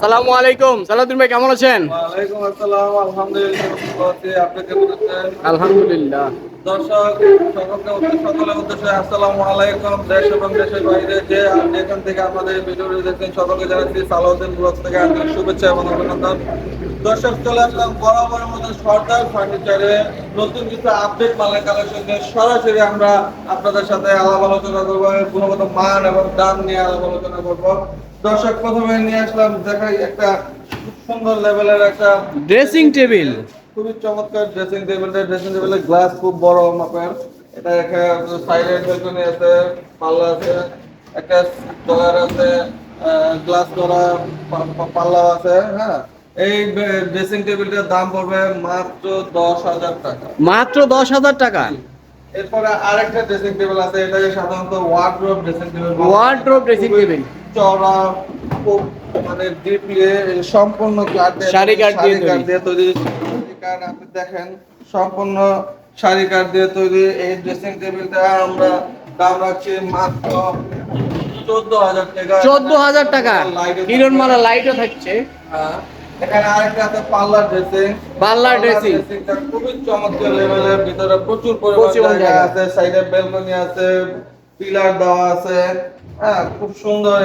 আসসালামু আলাইকুম সালাউদ্দিন ভাই, কেমন আছেন? ওয়ালাইকুম আসসালাম, আলহামদুলিল্লাহ ভালো আছি। আপনি কেমন আছেন? আলহামদুলিল্লাহ। দর্শক সকলের উদ্দেশ্যে আসসালামু আলাইকুম। দেশ এবং দেশের বাইরে যেখান থেকে আমাদের এই ভিডিওটি দেখছেন সকলকে জানাচ্ছি সালাউদ্দিন ব্লগ থেকে আন্তরিক শুভেচ্ছা এবং অভিনন্দন। দর্শক, চলে আসলাম বরাবরের মতো সর্দার ফার্নিচারে নতুন কিছু আপডেট মালের কালেকশন নিয়ে সরাসরি আমরা আপনাদের সাথে আলাপ আলোচনা করবো, গুণগত মান এবং দাম নিয়ে আলাপ আলোচনা করবো। দর্শক, প্রথমে নিয়ে আসলাম দেখাই একটা খুব সুন্দর লেভেলের একটা ড্রেসিং টেবিল। খুবই চমৎকার ড্রেসিং টেবিলের গ্লাস খুব বড় মাপের। এটা একটা সাইডে ব্যালকনি আছে, পাল্লা আছে, একটা ডয়ার আছে, গ্লাস করা পাল্লা আছে। হ্যাঁ, এই ড্রেসিং টেবিলটার দাম পড়বে মাত্র 10,000 টাকা। মাত্র 10,000 টাকা। এরপরে আরেকটা ড্রেসিং টেবিল আছে, এটাকে সাধারণত ওয়ার্ডরোব ড্রেসিং টেবিল বলা হয়। Wardrobe dressing table. চওড়া, খুব মানে ডিপলি সম্পূর্ণ সারি কাঠ দিয়ে তৈরি। কারণ আপনি দেখেন সম্পূর্ণ সারি কাঠ দিয়ে তৈরি এই ড্রেসিং টেবিলটা আমরা দাম রাখছি মাত্র 14,000 টাকা। 14,000 টাকা। কিরণমালা লাইটও থাকছে। হ্যাঁ, এখানে আরেকটা আছে পার্লার ড্রেসিং। পার্লার ড্রেসিং খুবই চমৎকার লেভেলের, ভিতরে প্রচুর পরিমাণ জায়গা আছে, সাইডে ব্যালকনি আছে, পিলার দেওয়া আছে। হ্যাঁ, খুব সুন্দর।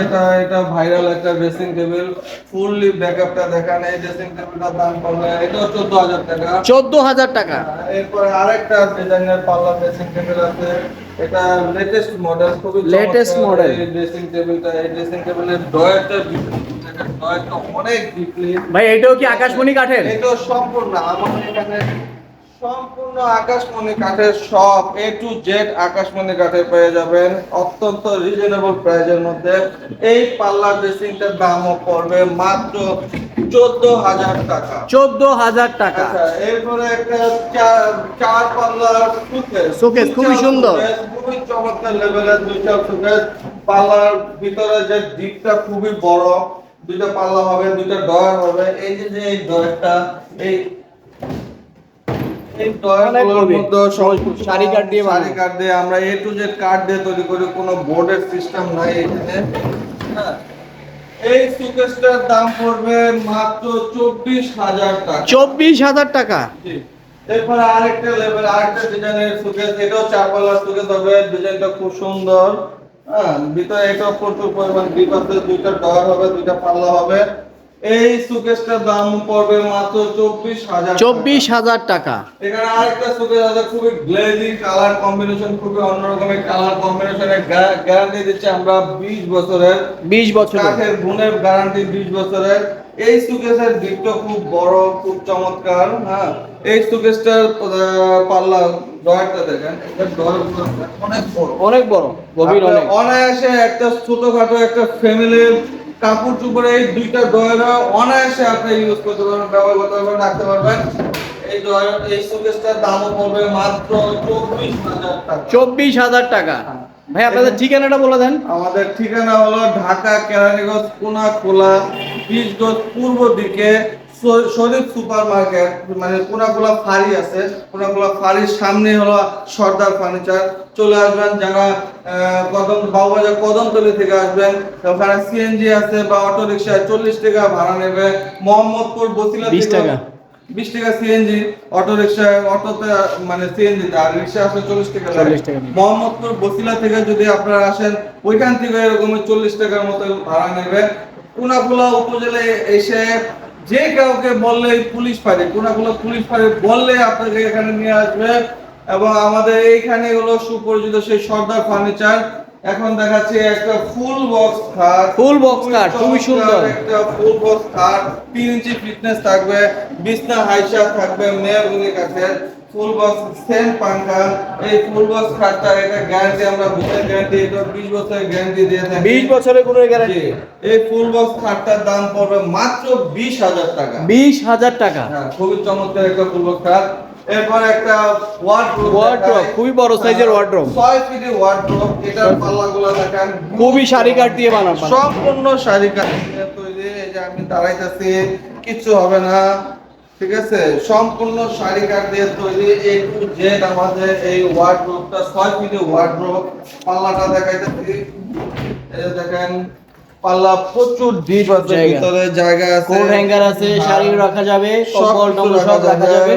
এটা ভাইরাল একটা ড্রেসিং টেবিল। ফুললি ব্যাকআপটা দেখেন। এই ড্রেসিং টেবিলটার দাম পড়বে এটাও 14,000 টাকা। 14,000 টাকা। এরপরে আরেকটা ডিজাইনের পার্লার ড্রেসিং টেবিল আছে। এটা লেটেস্ট মডেল, খুবই লেটেস্ট মডেল এই ড্রেসিং টেবিলটা। এই ড্রেসিং টেবিলের ডয়ারটা অনেক ডিপলি। ভাই, এটাও কি আকাশমণি কাঠের? এটা সম্পূর্ণ আমাদের এখানে সম্পূর্ণ আকাশমণি কাঠের, সব A to Z আকাশমণি কাঠের পেয়ে যাবেন অত্যন্ত রিজনেবল প্রাইসের মধ্যে। এই পার্লার ড্রেসিংটার দামও পড়বে মাত্র 14,000 টাকা। 14,000 টাকা। আচ্ছা, এরপরে একটা চার পাল্লার শোকেস খুবই সুন্দর। খুবই চমৎকার লেভেলের দুইটা শোকেস। পাল্লার ভিতরে যে দিকটা খুবই বড়, দুইটা পাল্লা হবে, দুইটা ডয়ার হবে। এই যে এই ডয়ারটা, এই ডয়ারগুলোর মধ্যে সারি কাঠ দিয়ে আমরা A to Z কাঠ দিয়ে তৈরি করি, কোনো বোর্ডের সিস্টেম নাই এখানে। হ্যাঁ, এই সুকেসটার দাম পড়বে মাত্র 24,000 টাকা। 24,000 টাকা। এরপরে আরেকটা ডিজাইনের সুকেস, এটাও চার পাল্লার সুকেস হবে। ডিজাইনটা খুব সুন্দর। হ্যাঁ, ভিতরে এটা প্রচুর পরিমাণ ডিপ আছে, দুইটা ডয়ার হবে, দুইটা পাল্লা হবে। এই সুকেসটার দাম পড়বে মাত্র 24,000। 24,000 টাকা। এখানে আরেকটা সুকেস আছে, খুবই গ্লেজিং কালার কম্বিনেশন, খুবই অন্যরকমের কালার কম্বিনেশনের। গ্যারান্টি দিচ্ছি আমরা 20 বছরের। 20 বছরের কাঠের গুণের গ্যারান্টি 20 বছরের। এই সুকেসের দিকটা খুব বড়, খুব চমৎকার। হ্যাঁ, এই সুকেসটার পাল্লা ডয়ারটা দেখেন, এটা ডয়ার অনেক বড়, অনেক বড়, গভীর অনেক। অনায়াসে একটা ছোটখাটো একটা ফ্যামিলির কাপড় চোপড়ে এই দুইটা ডয়ার অনায়াসে আপনি ইউজ করতে পারবেন, ব্যবহার করতে পারবেন, রাখতে পারবেন। এই ডয়ার, এই সুকেসটার দামও পড়বে মাত্র 24,000 টাকা। 24,000 টাকা। ভাই, আপনাদের ঠিকানাটা বলে দেন। আমাদের ঠিকানা হলো ঢাকা কেরানীগঞ্জ কোনাখোলা 20 গজ পূর্ব দিকে শরীফ সুপার মার্কেট, মানে কোনাখোলা ফাঁড়ি আছে, কোনাখোলা ফাঁড়ির সামনে হলো সর্দার ফার্নিচার। চলে আসবেন যারা বাবুবাজার কদমতলী থেকে আসবেন, ওখানে সিএনজি আছে বা অটো রিক্সায় 40 টাকা ভাড়া নেবে। মোহাম্মদপুর বসিলা 20 টাকা। 20 টাকা সিএনজি, অটো রিক্সায়, অটোতে মানে সিএনজি, আর রিক্সা আসলে 40 টাকা লাগে। 40 টাকা। মোহাম্মদপুর বসিলা থেকে যদি আপনারা আসেন, ওইখান থেকে এরকম 40 টাকার মতো ভাড়া নেবে। কোনাখোলা উপজেলায় এসে যে কাউকে বললে পুলিশ ফাঁড়ি, কোনাখোলা পুলিশ ফাঁড়ি বললে আপনাকে এখানে নিয়ে আসবে। এবং আমাদের এইখানে হলো সুপরিচিত সেই সর্দার ফার্নিচার। এখন দেখাচ্ছি একটা ফুল বক্স খাট। ফুল বক্স খাট খুবই সুন্দর। একটা ফুল বক্স খাট, 3 ইঞ্চি ফিটনেস থাকবে, বিছনা হাইসা থাকবে মেয়ের কাছে। ফুল বক্স সেম পাঙ্খা। এই ফুল বক্স খাটটা, এটা গ্যারান্টি আমরা গুণের গ্যারান্টি, এটা 20 বছরের গ্যারান্টি দিয়ে থাকি। 20 বছরের গুণের গ্যারান্টি। এই ফুল বক্স খাটটার দাম পড়বে মাত্র 20,000 টাকা। 20,000 টাকা। হ্যাঁ, খুবই চমৎকার একটা ফুল বক্স খাট। এরপর একটা ওয়ার্ডরোব, খুবই বড় সাইজের ওয়ার্ডরোব। 6 ফিটের ওয়ার্ডরোব। এটার পাল্লাগুলো দেখেন, খুবই সারি কাঠ দিয়ে বানানো, সম্পূর্ণ সারি কাঠ দিয়ে তৈরি। এই যে আমি দাঁড়াইতেছি, কিছু হবে না, ঠিক আছে, সম্পূর্ণ সারি কাঠ দিয়ে তৈরি। A to Z আমাদের এই ওয়ার্ডরোবটা 6 ফিটের ওয়ার্ডরোব। পাল্লাটা দেখাইতেছি, এই যে দেখেন পাল্লা প্রচুর ডিপ আছে, জায়গা। ভিতরে জায়গা আছে, কোট হ্যাঙ্গার আছে, হ্যাঁ। শাড়ি রাখা যাবে, সব কম্বল কিছু টম্বল সব রাখা যাবে।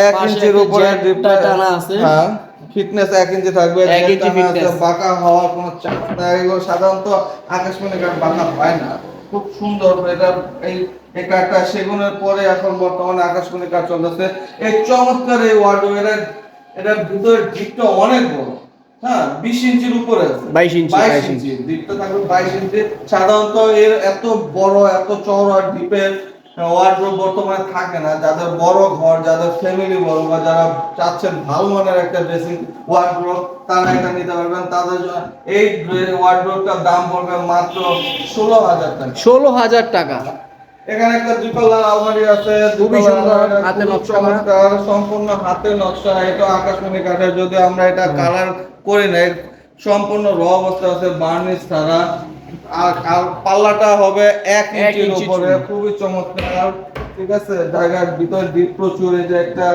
1 পাশে ইঞ্চির একটা উপরে জ্যাকটা ডিপটা টানা আছে। হ্যাঁ, ফিটনেস 1 ইঞ্চি থাকবে, 1 জ্যাক ইঞ্চি টানা আছে, fitness। বাঁকা হওয়ার কোনো চান্স নাই। এগুলো সাধারণত আকাশমণি কাঠ বাঁকা হয় না, খুব সুন্দর। এটা এই কাঠটা সেগুনের পরে এখন বর্তমানে আকাশমণি কাঠ চলতেছে। এই চমৎকার এই ওয়ার্ডরোব, এটার ভিতরের ডিপটা অনেক বড়, হ্যাঁ 20 ইঞ্চির উপরে আছে, 22 ইঞ্চি, 22 ইঞ্চি ডিপটা থাকবে, 22 ইঞ্চি। সাধারণত এর এত বড় এত চওড়া ডিপের ওয়ার্ডরোব বর্তমানে থাকে না। যাদের বড় ঘর, যাদের ফ্যামিলি বড়, বা যারা চাচ্ছেন ভালো মানের একটা ড্রেসিং ওয়ার্ডরোব, তারা এটা নিতে পারবেন। তাদের জন্য এই ওয়ার্ডরোবটার দাম পড়বে মাত্র 16,000 টাকা। 16,000 টাকা। এখানে একটা দুতলা আলমারি আছে, খুবই দুতলা সুন্দর, আলমারিটা হাতে খুবই নকশা করা। চমৎকার, সম্পূর্ণ হাতে নকশা। এটা আকাশমণি কাঠের, যদি আমরা এটা কালার করি না, সম্পূর্ণ র অবস্থা আছে, বার্নিশ ছাড়া। আর পাল্লাটা হবে 1 1 ইঞ্চির ইঞ্চি উপরে, চুল। খুবই চমৎকার। ঠিক আছে, জায়গার ভিতর ডিপ প্রচুর। এই যে একটা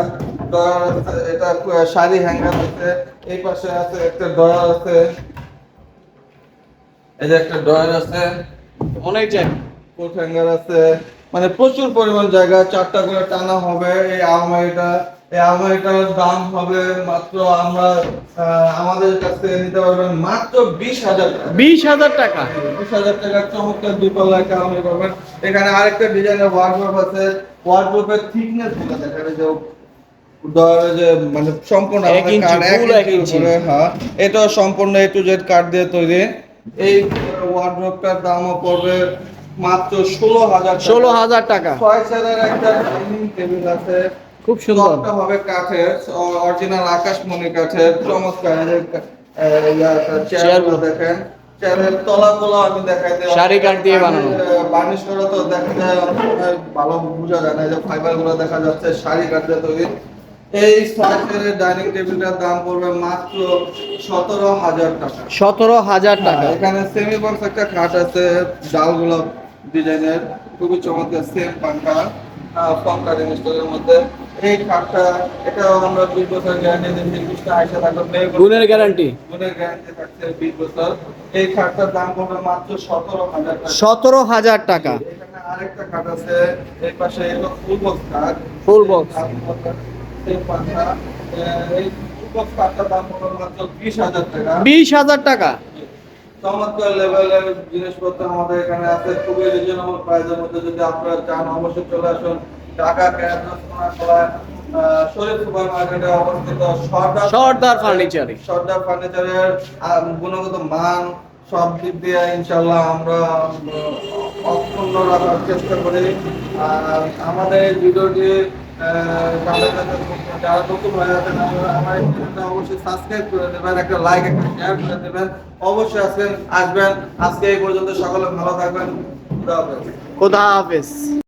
ডয়ার আছে, এটা শাড়ি হ্যাঙ্গার আছে, এই পাশে আছে একটা ডয়ার আছে, এই যে একটা ডয়ার আছে, অনেক জায়গা। কোট হ্যাঙ্গার আছে, মানে প্রচুর পরিমাণ জায়গা। 4টা করে টানা হবে এই আলমারিটা। এই আলমারিটার দাম হবে মাত্র, আমরা আমাদের কাছ থেকে নিতে পারবেন মাত্র 20,000 টাকা। 20,000 টাকা। 20,000 টাকার চমৎকার দুতলা একটা আলমারি পাবেন। এখানে আরেকটা ডিজাইনের ওয়ার্ডরোব আছে। ওয়ার্ডরোবের থিকনেস গুলো দেখেন, এই যে ডয়ারে যে মানে সম্পূর্ণ 1 আমাদের ইঞ্চি, কাঠ, 1 full 1 ইঞ্চির ইঞ্চি। উপরে, হ্যাঁ এটা সম্পূর্ণ A to Z কাঠ দিয়ে তৈরি। এই ওয়ার্ডরোবটার দামও পড়বে মাত্র 16,000 টাকা। 16,000 টাকা। 6 চেয়ারের একটা ডাইনিং টেবিল আছে, খুব সুন্দর। টপটা হবে কাঠের, অরিজিনাল আকাশমণি কাঠের, চমৎকার। চেয়ারগুলো দেখেন, চেয়ারের তলাগুলো আমি দেখাই দিই। শাড়ি কাঠ দিয়ে বানানো। বার্নিশ করা তো দেখা যায় অনেক সময় ভালো বোঝা যায় না, এই যে ফাইবার গুলো দেখা যাচ্ছে শাড়ি কাঠ দিয়ে তৈরি। এই সাইজের ডাইনিং টেবিলটার দাম পড়বে মাত্র 17,000 টাকা। 17,000 টাকা। এখানে সেমি বক্স একটা খাট আছে, ডালগুলো ডিজাইনের, খুবই চমৎকার, সেম পাঙ্কা ফর্মকার ইনস্টলের মধ্যে। এই খাটটা, এটাও আমরা 20 বছর গ্যারান্টি দিচ্ছি, 20টা আইসা থাকবে, গুণের গ্যারান্টি। গুণের গ্যারান্টি থাকছে 20 বছর। এই খাটটার দাম পড়বে মাত্র 17,000 টাকা। 17,000 টাকা। এখানে আরেকটা খাট আছে, এই পাশে এলো ফুল বক্স খাট, ফুল বক্স। সেম পাঙ্কা। এই ফুল বক্স খাটটার দাম পড়বে মাত্র 20,000 টাকা। 20,000 টাকা। চমৎকার লেভেলের জিনিসপত্র আমাদের এখানে আছে, খুবই রিজনেবল প্রাইসের মধ্যে। যদি আপনারা চান অবশ্যই চলে আসুন ঢাকা কেরানীগঞ্জ শরীফ সুপার মার্কেটে অবস্থিত সর্দার ফার্নিচারে। সর্দার ফার্নিচারের গুণগত মান সব দিক দিয়ে ইনশাল্লাহ আমরা অক্ষুণ্ণ রাখার চেষ্টা করি। আর আমাদের এই ভিডিওটি যারা নতুন হয়ে আছেন, আমার এই চ্যানেলটা অবশ্যই সাবস্ক্রাইব করে দেবেন, একটা লাইক একটা শেয়ার করে দেবেন। অবশ্যই আসবেন। আজকে এই পর্যন্ত, সকলে ভালো থাকবেন। খুদা হাফেজ। খোদা হাফেজ।